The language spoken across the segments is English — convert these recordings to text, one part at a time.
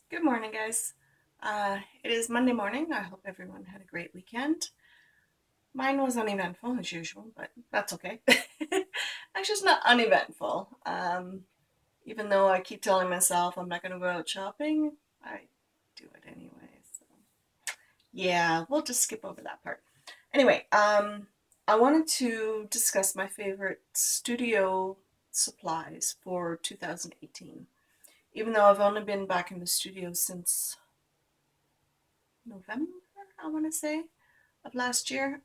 Good morning, guys. It is Monday morning. I hope everyone had a great weekend. Mine was uneventful as usual, but that's okay. Actually, it's not uneventful. Even though I keep telling myself I'm not going to go out shopping, I do it anyway. So yeah, we'll just skip over that part. Anyway, I wanted to discuss my favorite studio supplies for 2018. Even though I've only been back in the studio since November, I want to say, of last year.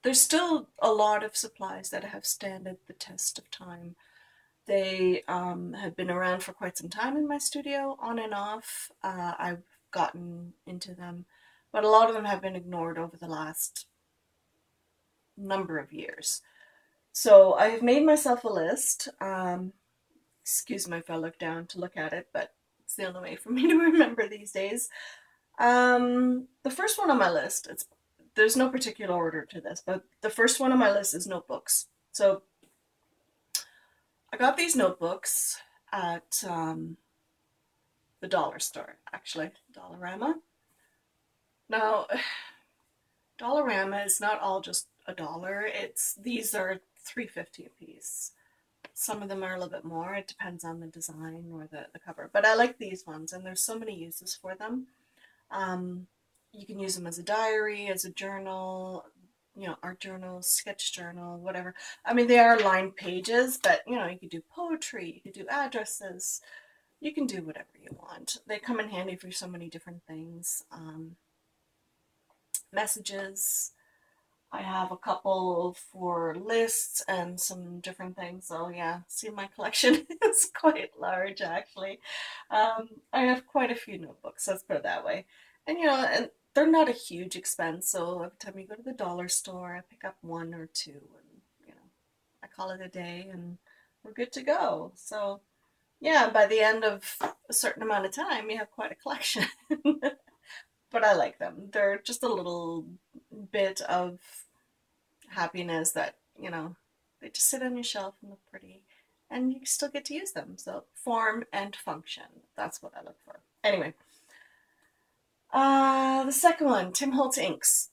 There's still a lot of supplies that have standed the test of time. They have been around for quite some time in my studio, on and off. I've gotten into them, but a lot of them have been ignored over the last number of years. So I've made myself a list. Excuse me if I look down to look at it, but it's the only way for me to remember these days. The first one on my list, there's no particular order to this, but the first one on my list is notebooks. So I got these notebooks at the dollar store, actually, Dollarama. Now, Dollarama is not all just a dollar. These are 3.50 a piece. Some of them are a little bit more. It depends on the design or the cover. But I like these ones, and there's so many uses for them. Um, you can use them as a diary, as a journal, art journal, sketch journal, whatever. I mean, they are lined pages, but you could do poetry, you could do addresses, you can do whatever you want. They come in handy for so many different things. Messages. I have a couple for lists and some different things. So yeah, see, my collection is quite large actually. I have quite a few notebooks, let's put it that way. And they're not a huge expense. So every time you go to the dollar store, I pick up one or two, and I call it a day, and we're good to go. So yeah, by the end of a certain amount of time, you have quite a collection. But I like them. They're just a little bit of happiness that, they just sit on your shelf and look pretty, and you still get to use them. So form and function, that's what I look for. Anyway, the second one, Tim Holtz inks.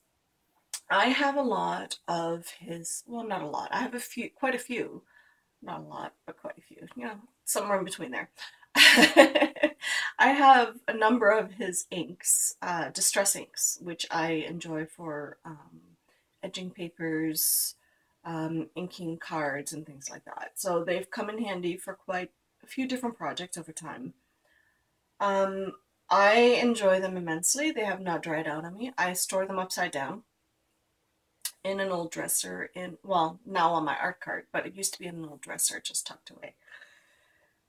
I have a lot of his, well, not a lot. I have quite a few, not a lot, but quite a few, somewhere in between there. I have a number of his inks, distress inks, which I enjoy for edging papers, inking cards, and things like that. So they've come in handy for quite a few different projects over time. Um, I enjoy them immensely. They have not dried out on me. I store them upside down in an old dresser well, now on my art cart, but it used to be in an old dresser just tucked away.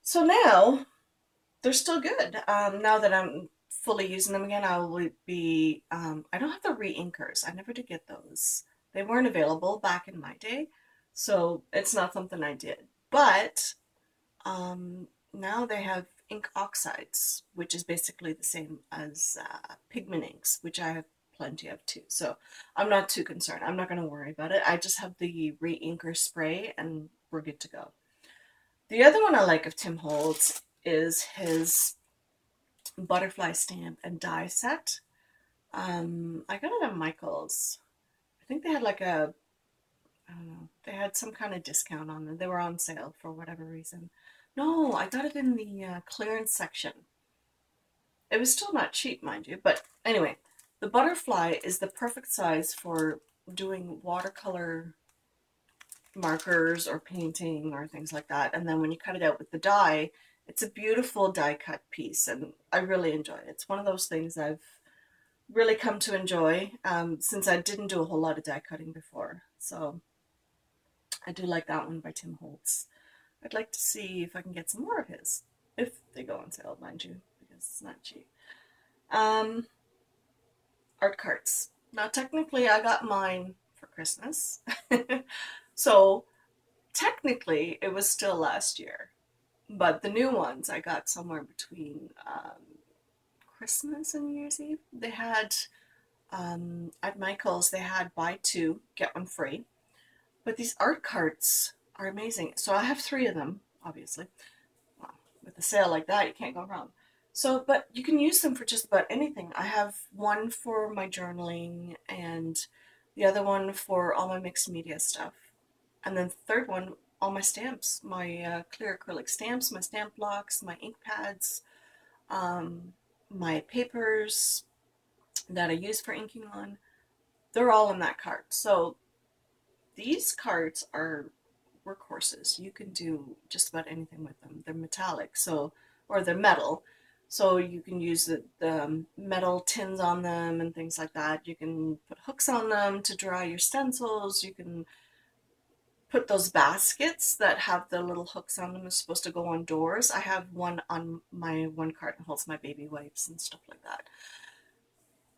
So now they're still good. Now that I'm fully using them again, I will be, I don't have the re-inkers. I never did get those. They weren't available back in my day, so it's not something I did. But now they have ink oxides, which is basically the same as pigment inks, which I have plenty of too. So I'm not too concerned. I'm not going to worry about it. I just have the re-inker spray, and we're good to go. The other one I like of Tim Holtz is his butterfly stamp and die set. I got it at Michael's. I think they had like I don't know, they had some kind of discount on them. They were on sale for whatever reason. No, I got it in the clearance section. It was still not cheap, mind you, but anyway, the butterfly is the perfect size for doing watercolor markers or painting or things like that. And then when you cut it out with the die, it's a beautiful die cut piece, and I really enjoy it. It's one of those things I've really come to enjoy since I didn't do a whole lot of die cutting before. So I do like that one by Tim Holtz. I'd like to see if I can get some more of his, if they go on sale, mind you, because it's not cheap. Um, Art carts. Now, technically, I got mine for Christmas. So, technically, it was still last year. But the new ones I got somewhere between Christmas and New Year's Eve. They had, at Michael's, they had buy two, get one free. But these art carts are amazing. So I have three of them, obviously. Well, with a sale like that, you can't go wrong. So, but you can use them for just about anything. I have one for my journaling and the other one for all my mixed media stuff. And then the third one, all my stamps, my clear acrylic stamps, my stamp blocks, my ink pads, um, my papers that I use for inking on. They're all in that cart. So these carts are workhorses. You can do just about anything with them. They're metallic, so or they're metal, so you can use the metal tins on them and things like that. You can put hooks on them to dry your stencils. You can put those baskets that have the little hooks on them. Are supposed to go on doors. I have one on my one cart that holds my baby wipes and stuff like that.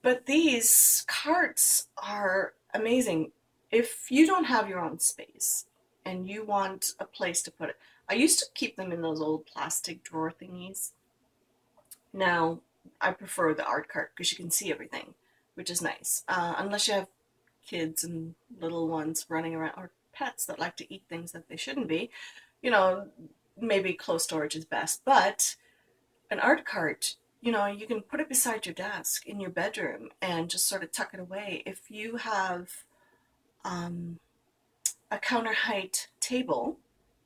But these carts are amazing. If you don't have your own space and you want a place to put it, I used to keep them in those old plastic drawer thingies. Now I prefer the art cart because you can see everything, which is nice. Unless you have kids and little ones running around or pets that like to eat things that they shouldn't be, you know, maybe closed storage is best. But an art cart, you can put it beside your desk in your bedroom and just sort of tuck it away. If you have um, a counter height table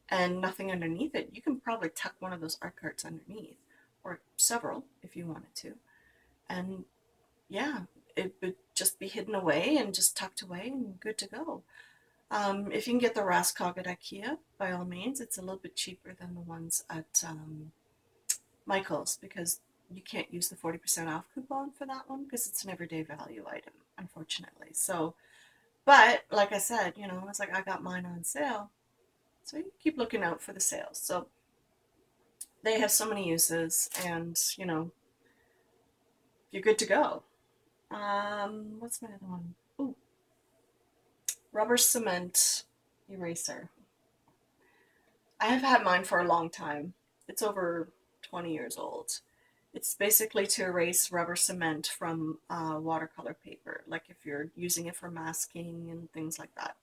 and nothing underneath it, you can probably tuck one of those art carts underneath, or several if you wanted to. And yeah, it would just be hidden away and just tucked away and good to go. If you can get the Raskog at IKEA, by all means, it's a little bit cheaper than the ones at Michael's because you can't use the 40% off coupon for that one because it's an everyday value item, unfortunately. So, but like I said, it's like I got mine on sale. So you keep looking out for the sales. So they have so many uses and, you're good to go. What's my other one? Ooh, rubber cement eraser. I have had mine for a long time. It's over 20 years old. It's basically to erase rubber cement from watercolor paper, like if you're using it for masking and things like that.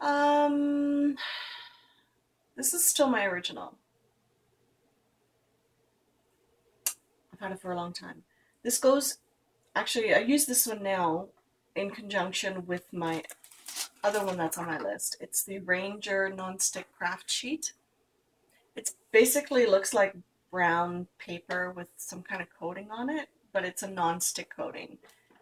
Um, this is still my original. I've had it for a long time. This goes, actually, I use this one now in conjunction with my other one that's on my list. It's the Ranger Non-Stick Craft Sheet. It basically looks like brown paper with some kind of coating on it, but it's a non-stick coating.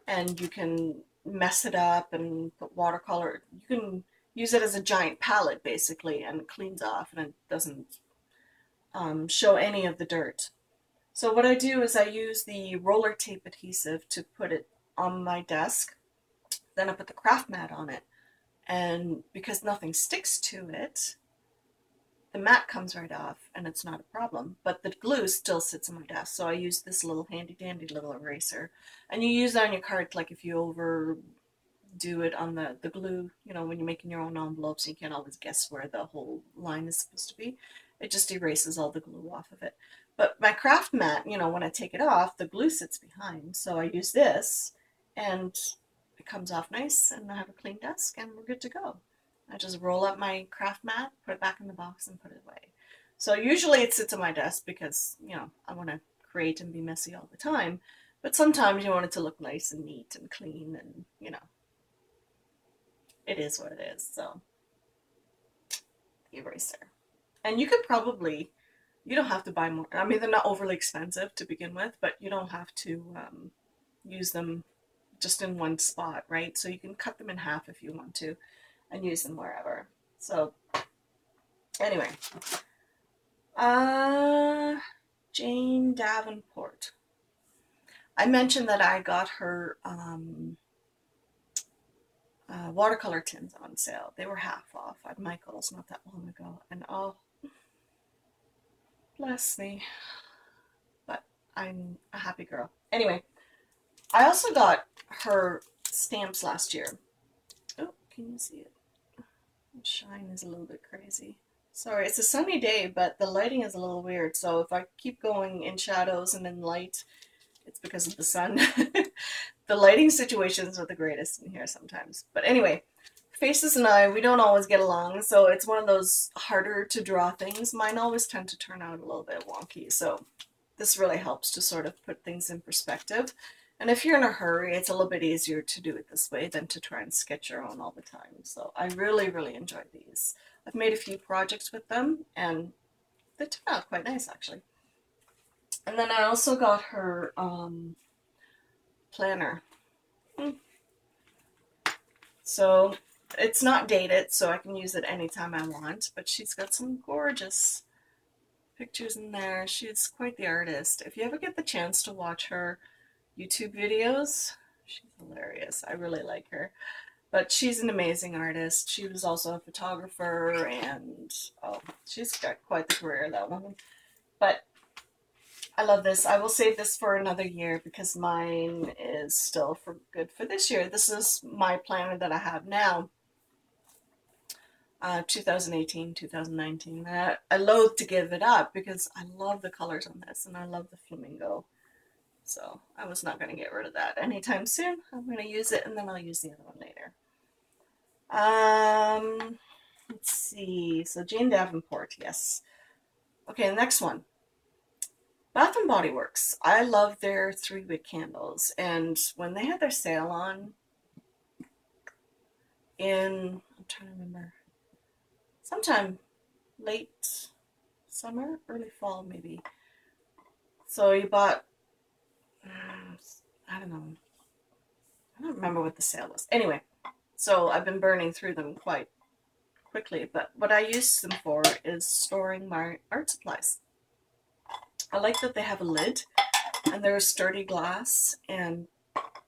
And you can mess it up and put watercolor. You can use it as a giant palette, basically, and it cleans off and it doesn't show any of the dirt. So what I do is I use the roller tape adhesive to put it on my desk. Then I put the craft mat on it. And because nothing sticks to it, the mat comes right off and it's not a problem, but the glue still sits on my desk. So I use this little handy dandy little eraser, and you use that on your card, like if you overdo it on the glue, when you're making your own envelopes, you can't always guess where the whole line is supposed to be. It just erases all the glue off of it. But my craft mat, when I take it off, the glue sits behind. So I use this and it comes off nice and I have a clean desk and we're good to go. I just roll up my craft mat, put it back in the box, and put it away. So usually it sits on my desk because, I want to create and be messy all the time. But sometimes you want it to look nice and neat and clean and, it is what it is. So, the eraser. And you could probably, you don't have to buy more. I mean, they're not overly expensive to begin with, but you don't have to use them just in one spot, right? So you can cut them in half if you want to and use them wherever. So anyway, Jane Davenport. I mentioned that I got her watercolor tins on sale. They were half off at Michael's not that long ago. And oh, bless me. But I'm a happy girl. Anyway, I also got her stamps last year. Oh, can you see it? The shine is a little bit crazy. Sorry, it's a sunny day, but the lighting is a little weird. So if I keep going in shadows and in light, it's because of the sun. The lighting situations are the greatest in here sometimes. But anyway, Faces and I, we don't always get along, so it's one of those harder to draw things. Mine always tend to turn out a little bit wonky, so this really helps to sort of put things in perspective. And if you're in a hurry, it's a little bit easier to do it this way than to try and sketch your own all the time. So I really, really enjoy these. I've made a few projects with them, and they turn out quite nice, actually. And then I also got her planner. So it's not dated, so I can use it anytime I want, but she's got some gorgeous pictures in there. She's quite the artist. If you ever get the chance to watch her YouTube videos, she's hilarious. I really like her. But she's an amazing artist. She was also a photographer, and oh, she's got quite the career, that woman. But I love this. I will save this for another year because mine is still for good for this year. This is my planner that I have now. 2018, 2019. I loathe to give it up because I love the colors on this and I love the flamingo. So I was not going to get rid of that anytime soon. I'm going to use it and then I'll use the other one later. Let's see. So Jane Davenport, yes. Okay, the next one. Bath and Body Works. I love their 3-wick candles, and when they had their sale on in, I'm trying to remember, sometime late summer, early fall maybe. So you bought, I don't know, I don't remember what the sale was. Anyway, so I've been burning through them quite quickly, but what I use them for is storing my art supplies. I like that they have a lid and they're sturdy glass and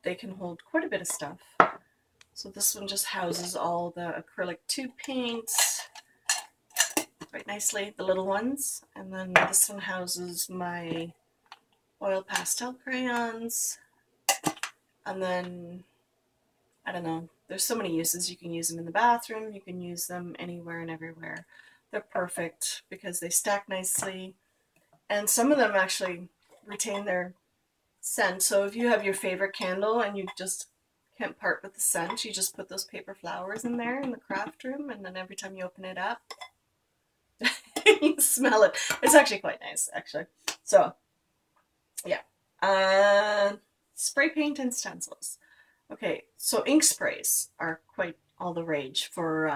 they can hold quite a bit of stuff. So this one just houses all the acrylic tube paints quite nicely, the little ones. And then this one houses my oil pastel crayons. And then, I don't know, there's so many uses. You can use them in the bathroom, you can use them anywhere and everywhere. They're perfect because they stack nicely. And some of them actually retain their scent. So if you have your favorite candle and you just can't part with the scent, you just put those paper flowers in there in the craft room, and then every time you open it up, you smell it. It's actually quite nice, actually. So, yeah. Spray paint and stencils. Okay, so ink sprays are quite all the rage for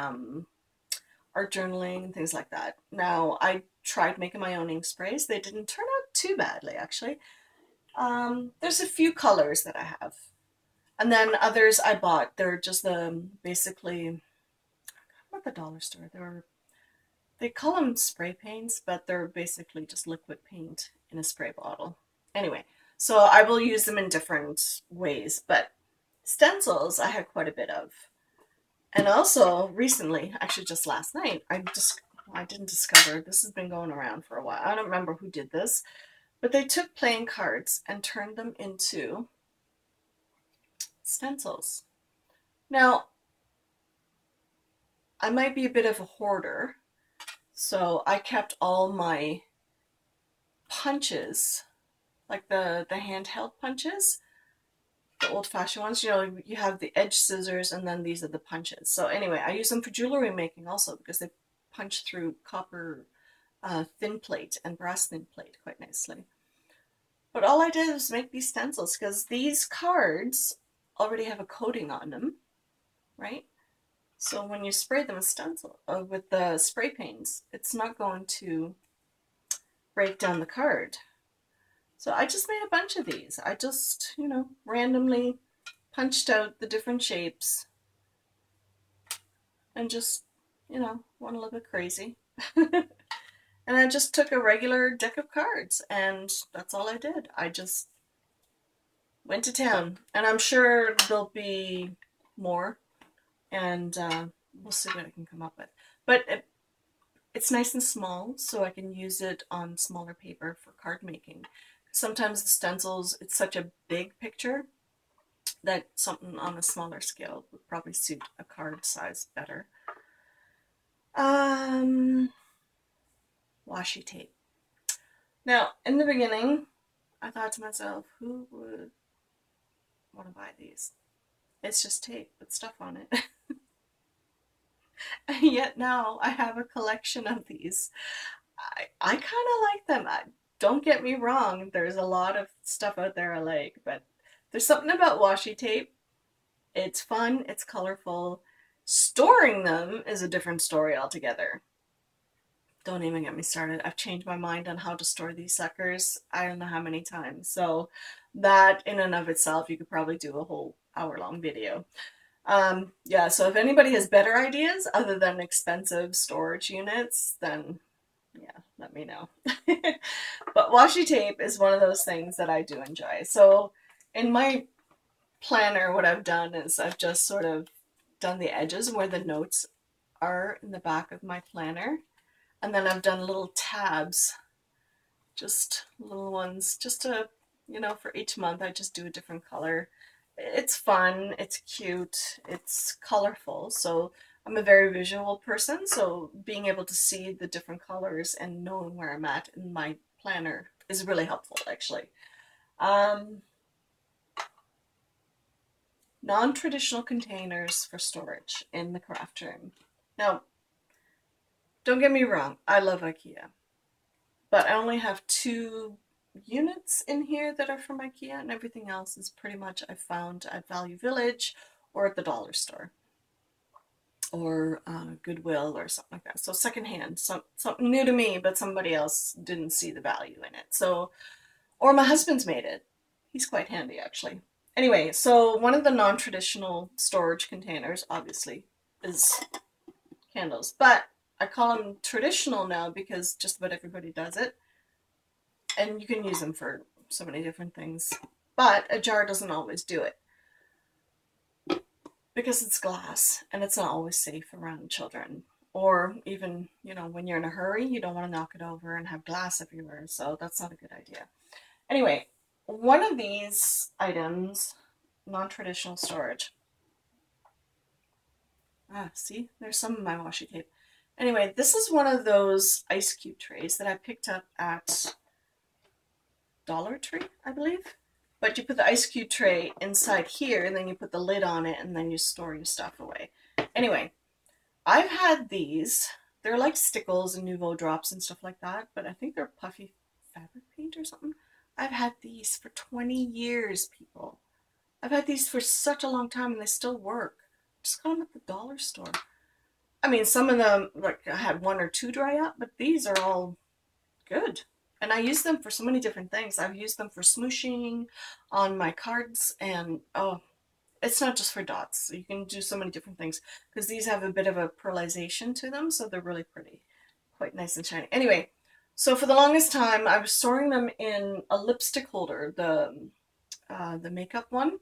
art journaling and things like that. Now, I tried making my own ink sprays. They didn't turn out too badly, actually. There's a few colors that I have. And then others I bought. They're just basically, at the dollar store. They call them spray paints, but they're basically just liquid paint in a spray bottle. Anyway, so I will use them in different ways, but stencils I had quite a bit of. And also recently, actually just last night, I didn't discover, this has been going around for a while. I don't remember who did this, but they took playing cards and turned them into stencils. Now, I might be a bit of a hoarder, so I kept all my punches, like the handheld punches, the old-fashioned ones. You know, you have the edge scissors and then these are the punches. So anyway, I use them for jewelry making also because they punch through copper thin plate and brass thin plate quite nicely. But all I did was make these stencils because these cards already have a coating on them, right? So when you spray them with the spray paints, it's not going to break down the card. So I just made a bunch of these. I just, randomly punched out the different shapes and just, went a little bit crazy. And I just took a regular deck of cards and that's all I did. I just went to town, and I'm sure there'll be more, and we'll see what I can come up with. But it's nice and small, so I can use it on smaller paper for card making. Sometimes the stencils, it's such a big picture that something on a smaller scale would probably suit a card size better. Washi tape. Now, in the beginning, I thought to myself, who would want to buy these? It's just tape with stuff on it. And yet now I have a collection of these. I kind of like them. Don't get me wrong, there's a lot of stuff out there I like, but there's something about washi tape. It's fun, it's colorful. Storing them is a different story altogether. Don't even get me started. I've changed my mind on how to store these suckers. I don't know how many times. So that in and of itself, you could probably do a whole hour-long video. Yeah, so if anybody has better ideas other than expensive storage units, then yeah, let me know. But washi tape is one of those things that I do enjoy. So in my planner, what I've done is I've just sort of done the edges where the notes are in the back of my planner. And then I've done little tabs, just little ones, just to, for each month I just do a different color. It's fun, it's cute, it's colorful. So I'm a very visual person, so being able to see the different colors and knowing where I'm at in my planner is really helpful, actually. Um, Non-traditional containers for storage in the craft room. Now, don't get me wrong, I love IKEA, but I only have 2 units in here that are from IKEA, and everything else is pretty much I found at Value Village or at the dollar store or Goodwill or something like that. So secondhand, something new to me, but somebody else didn't see the value in it. So, or my husband's made it. He's quite handy, actually. Anyway, so one of the non-traditional storage containers, obviously, is candles. But I call them traditional now because just about everybody does it. And you can use them for so many different things. But a jar doesn't always do it. Because it's glass and it's not always safe around children. Or even, when you're in a hurry, you don't want to knock it over and have glass everywhere. So that's not a good idea. Anyway, one of these items, non-traditional storage. See, there's some of my washi tape. Anyway, this is one of those ice cube trays that I picked up at Dollar Tree, I believe. But you put the ice cube tray inside here, and then you put the lid on it, and then you store your stuff away. Anyway, I've had these. They're like Stickles and Nouveau Drops and stuff like that, but I think they're puffy fabric paint or something. I've had these for 20 years, people. I've had these for such a long time, and they still work. Just got them at the dollar store. I mean, some of them, like I had 1 or 2 dry up, but these are all good. And I use them for so many different things. I've used them for smooshing on my cards, and oh, it's not just for dots. You can do so many different things because these have a bit of a pearlization to them, so they're really pretty, quite nice and shiny. Anyway, so for the longest time, I was storing them in a lipstick holder, the makeup one,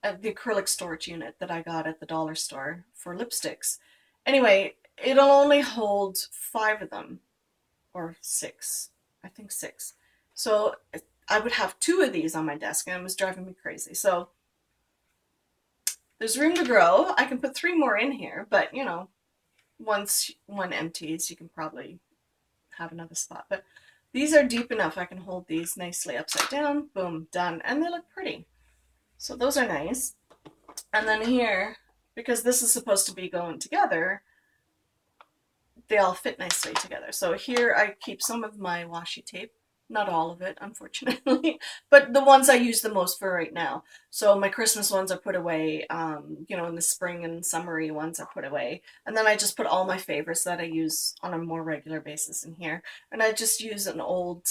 the acrylic storage unit that I got at the dollar store for lipsticks. Anyway, it'll only hold 5 of them, or 6. I think 6. So I would have 2 of these on my desk, and it was driving me crazy. So there's room to grow. I can put 3 more in here, but once one empties, you can probably have another spot. But these are deep enough. I can hold these nicely upside down. Boom, done. And they look pretty. So those are nice. And then here, because this is supposed to be going together, they all fit nicely together. So here I keep some of my washi tape. Not all of it, unfortunately, but the ones I use the most for right now. So my Christmas ones I put away, in the spring and summery ones I put away. And then I just put all my favorites that I use on a more regular basis in here. And I just use an old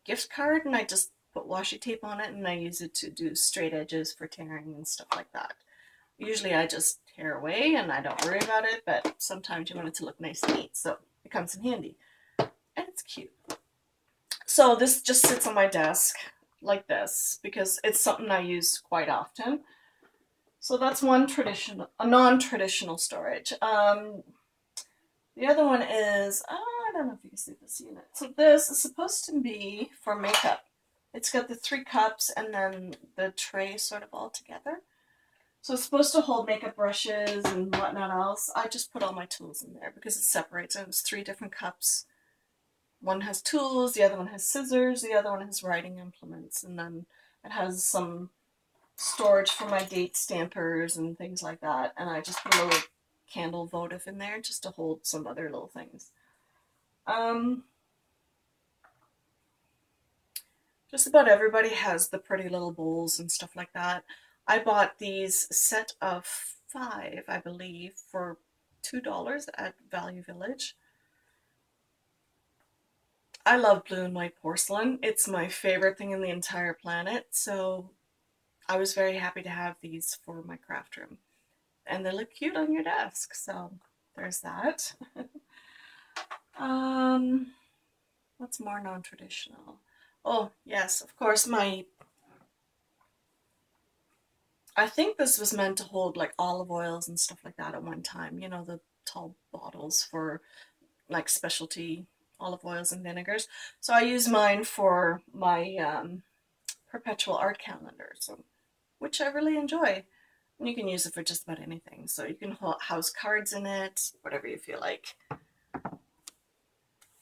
gift card and I just put washi tape on it and I use it to do straight edges for tearing and stuff like that. Usually I just tear away and I don't worry about it, but sometimes you want it to look nice and neat, so it comes in handy. And it's cute. So this just sits on my desk like this because it's something I use quite often. So that's one non-traditional storage. The other one is, I don't know if you can see this unit. So this is supposed to be for makeup. It's got the 3 cups and then the tray sort of all together. So it's supposed to hold makeup brushes and whatnot else. I just put all my tools in there because it separates and it's 3 different cups. One has tools, the other one has scissors, the other one has writing implements, and then it has some storage for my date stampers and things like that. And I just put a little candle votive in there just to hold some other little things. Um, just about everybody has the pretty little bowls and stuff like that. I bought these set of 5, I believe, for $2 at Value Village. I love blue and white porcelain. It's my favorite thing in the entire planet, so I was very happy to have these for my craft room. And they look cute on your desk, so there's that. um, what's more non-traditional? Oh, yes, of course, I think this was meant to hold like olive oils and stuff like that at one time. You know, the tall bottles for like specialty olive oils and vinegars. So I use mine for my perpetual art calendar, so which I really enjoy. And you can use it for just about anything. So you can house cards in it, whatever you feel like.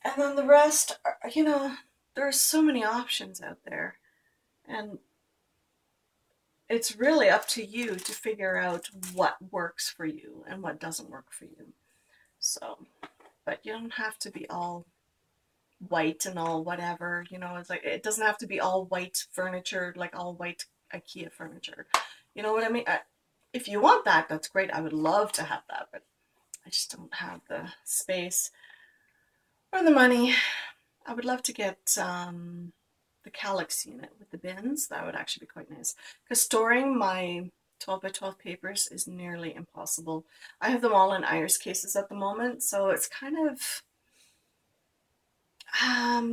And then the rest, there are so many options out there. And it's really up to you to figure out what works for you and what doesn't work for you. So, but you don't have to be all white and all whatever, it's like it doesn't have to be all white furniture, like all white IKEA furniture. You know what I mean? If you want that, that's great. I would love to have that, but I just don't have the space or the money. I would love to get the Calyx unit with the bins. That would actually be quite nice. Because storing my 12 by 12 papers is nearly impossible. I have them all in iris cases at the moment, so it's kind of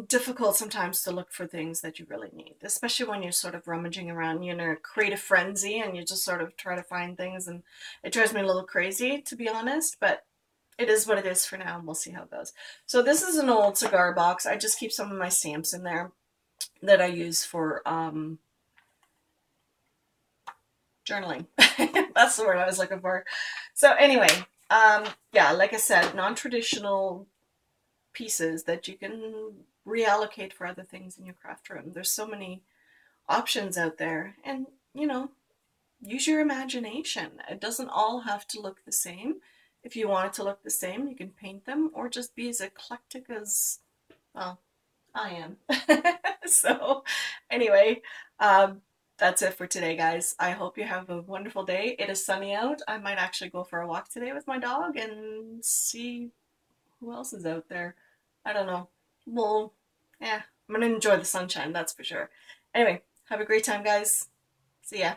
difficult sometimes to look for things that you really need, especially when you're sort of rummaging around, you're in a creative frenzy and you just sort of try to find things, and it drives me a little crazy, to be honest, but it is what it is for now, and we'll see how it goes. So this is an old cigar box. I just keep some of my stamps in there that I use for journaling. That's the word I was looking for. So anyway, yeah, like I said, non-traditional pieces that you can reallocate for other things in your craft room. There's so many options out there, and use your imagination. It doesn't all have to look the same. If you want it to look the same, you can paint them or just be as eclectic as, well, I am. So anyway, that's it for today, guys. I hope you have a wonderful day. It is sunny out. I might actually go for a walk today with my dog and see who else is out there. I don't know. Well, yeah, I'm gonna enjoy the sunshine, that's for sure. Anyway, have a great time, guys. See ya.